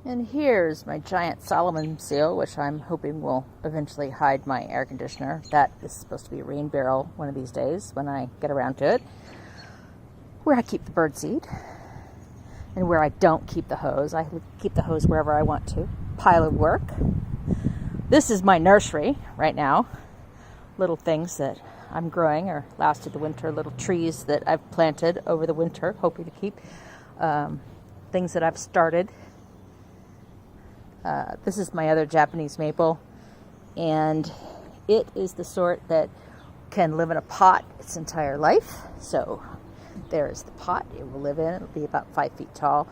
And here's my giant Solomon seal, which I'm hoping will eventually hide my air conditioner. That is supposed to be a rain barrel one of these days when I get around to it. Where I keep the birdseed and where I don't keep the hose. I keep the hose wherever I want to. Pile of work. This is my nursery right now. Little things that I'm growing or lasted the winter, little trees that I've planted over the winter, hoping to keep. Things that I've started. This is my other Japanese maple, and it is the sort that can live in a pot its entire life. So there's the pot it will live in. It'll be about 5 feet tall.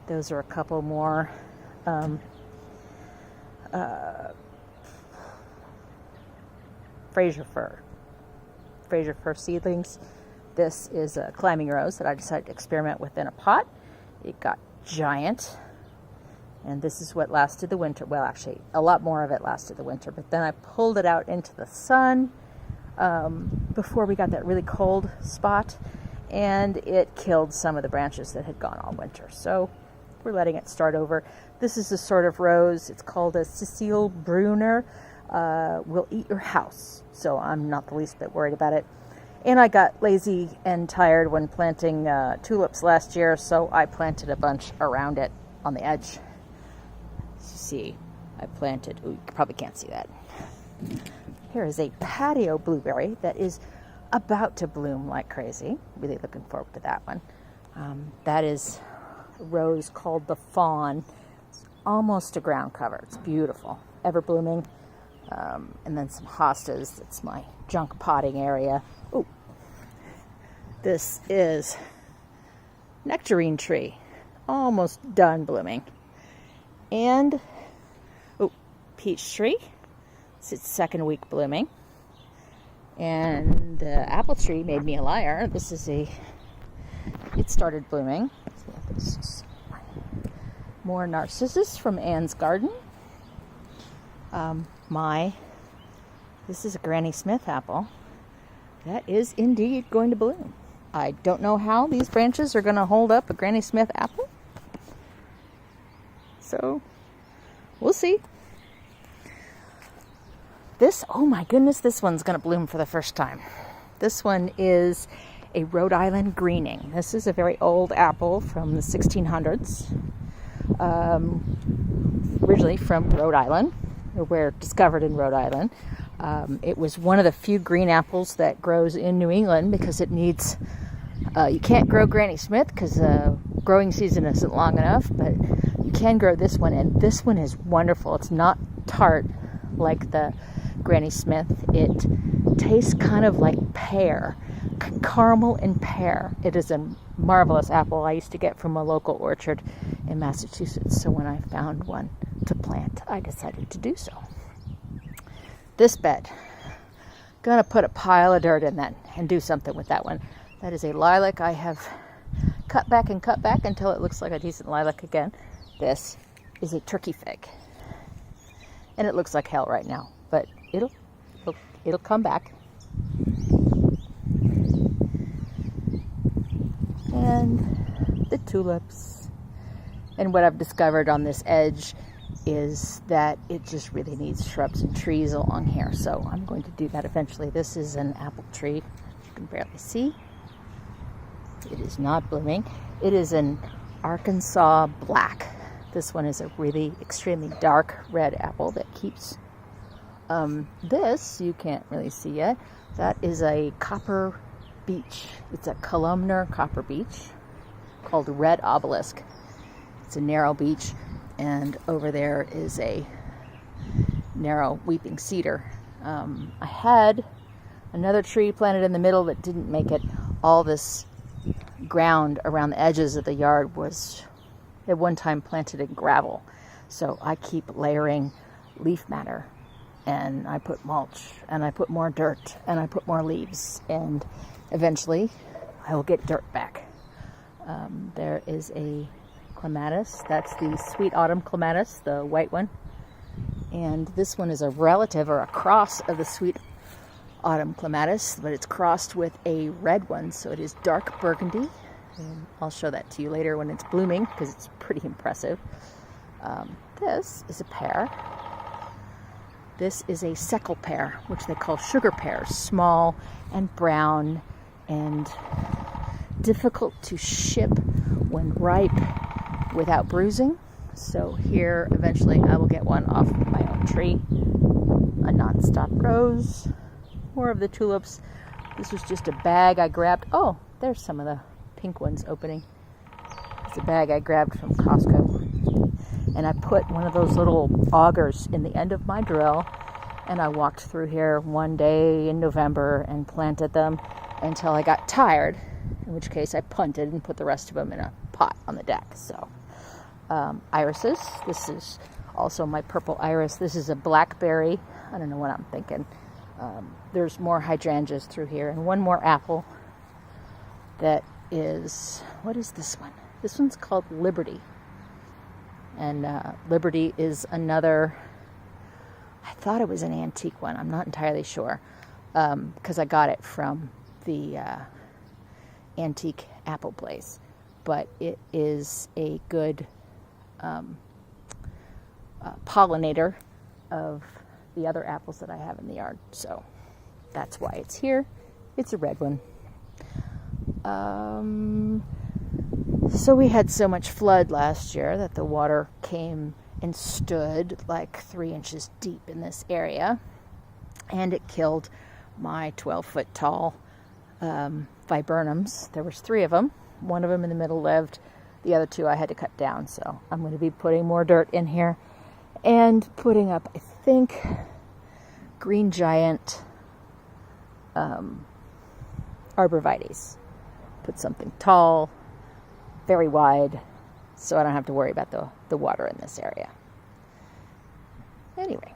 Those are a couple more Fraser fir seedlings. This is a climbing rose that I decided to experiment with in a pot. It got giant. And this is what lasted the winter. Well, actually, a lot more of it lasted the winter. But then I pulled it out into the sun before we got that really cold spot. And it killed some of the branches that had gone all winter. So we're letting it start over. This is a sort of rose. It's called a Cecile Brunner. Will eat your house. So I'm not the least bit worried about it. And I got lazy and tired when planting tulips last year. So I planted a bunch around it on the edge. See, I planted, you probably can't see that. Here is a patio blueberry that is about to bloom like crazy. Really looking forward to that one. That is a rose called the Fawn. It's almost a ground cover. It's beautiful, ever blooming. And then some hostas. That's my junk potting area. Oh, this is nectarine tree, almost done blooming. And peach tree. It's its second week blooming. And the apple tree made me a liar. This is it started blooming. This is more narcissus from Anne's garden. This is a Granny Smith apple. That is indeed going to bloom. I don't know how these branches are going to hold up a Granny Smith apple. So, we'll see. Oh my goodness, this one's going to bloom for the first time. This one is a Rhode Island greening. This is a very old apple from the 1600s. Originally from Rhode Island, or discovered in Rhode Island. It was one of the few green apples that grows in New England because it needs, you can't grow Granny Smith because growing season isn't long enough, but you can grow this one, and this one is wonderful. It's not tart like the Granny Smith. It tastes kind of like pear, caramel and pear. It is a marvelous apple I used to get from a local orchard in Massachusetts. So when I found one to plant, I decided to do so. This bed, gonna put a pile of dirt in that and do something with that one. That is a lilac I have cut back until it looks like a decent lilac again. This is a turkey fig. And it looks like hell right now, but it'll come back. And the tulips. And what I've discovered on this edge is that it just really needs shrubs and trees along here. So I'm going to do that eventually. This is an apple tree. You can barely see. It is not blooming. It is an Arkansas black. This one is a really extremely dark red apple that keeps. This you can't really see yet. That is a copper beech. It's a columnar copper beech called Red Obelisk. It's a narrow beech, and over there is a narrow weeping cedar. I had another tree planted in the middle that didn't make it. All this ground around the edges of the yard was at one time planted in gravel. So I keep layering leaf matter, and I put mulch, and I put more dirt, and I put more leaves, and eventually I will get dirt back. There is a clematis. That's the Sweet Autumn clematis, the white one. And this one is a relative or a cross of the Sweet Autumn clematis, but it's crossed with a red one, so it is dark burgundy. And I'll show that to you later when it's blooming because it's pretty impressive. This is a pear. This is a seckel pear, which they call sugar pears, small and brown and difficult to ship when ripe without bruising. So here, eventually, I will get one off my own tree. A nonstop rose. More of the tulips. This was just a bag I grabbed. Oh, there's some of the pink ones opening. It's a bag I grabbed from Costco. And I put one of those little augers in the end of my drill, and I walked through here one day in November and planted them until I got tired, in which case I punted and put the rest of them in a pot on the deck. So, irises. This is also my purple iris. This is a blackberry. I don't know what I'm thinking. There's more hydrangeas through here, and one more apple that is, what is this one? This one's called Liberty. And Liberty is another, I thought it was an antique one. I'm not entirely sure, because I got it from the antique apple place. But it is a good pollinator of the other apples that I have in the yard. So that's why it's here. It's a red one. So we had so much flood last year that the water came and stood like 3 inches deep in this area, and it killed my 12-foot tall viburnums. There was 3 of them. One of them in the middle lived. The other 2 I had to cut down. So I'm going to be putting more dirt in here and putting up, I think, green giant arborvitaes. Put something tall, very wide, so I don't have to worry about the water in this area. Anyway,